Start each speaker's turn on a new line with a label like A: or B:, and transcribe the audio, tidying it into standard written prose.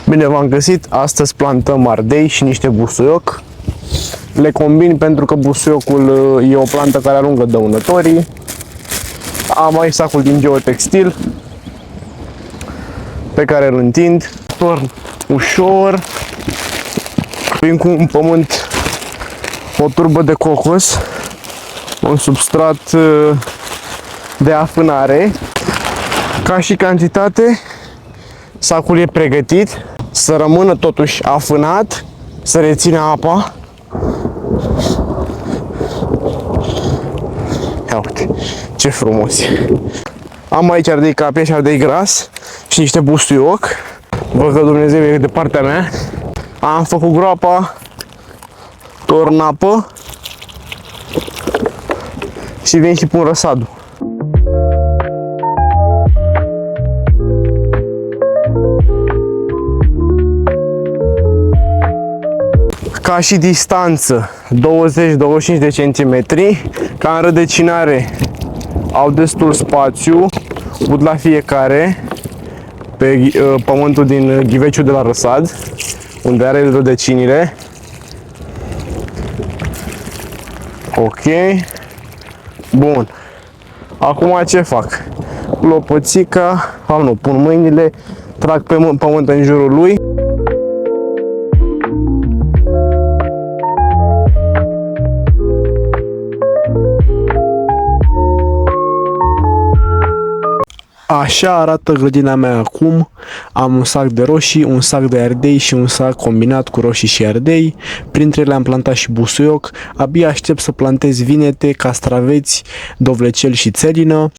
A: Bine v-am găsit, astăzi plantăm ardei și niște busuioc. Le combin pentru că busuiocul e o plantă care alungă dăunătorii. Am aici sacul din geotextil pe care îl întind. Torn ușor. Vin cu un pământ, o turbă de cocos, un substrat de afânare. Ca și cantitate, sacul e pregătit să rămână totuși afânat, să rețină apa. Ia uite, ce frumos e. Am aici ardei capie și ardei gras și niște busuioc. Văd că Dumnezeu e de partea mea. Am făcut groapa, torn apă și vin și pun răsadul. Ca și distanță 20-25 de centimetri, ca înrădăcinare au destul spațiu, ud la fiecare pe pământul din ghiveciul de la răsad, unde are rădăcinile. Ok. Bun. Acum ce fac? Lopățica, nu, pun mâinile, trag pe pământ în jurul lui. Așa arată grădina mea acum. Am un sac de roșii, un sac de ardei și un sac combinat cu roșii și ardei. Printre ele am plantat și busuioc. Abia aștept să plantez vinete, castraveți, dovlecel și țelină.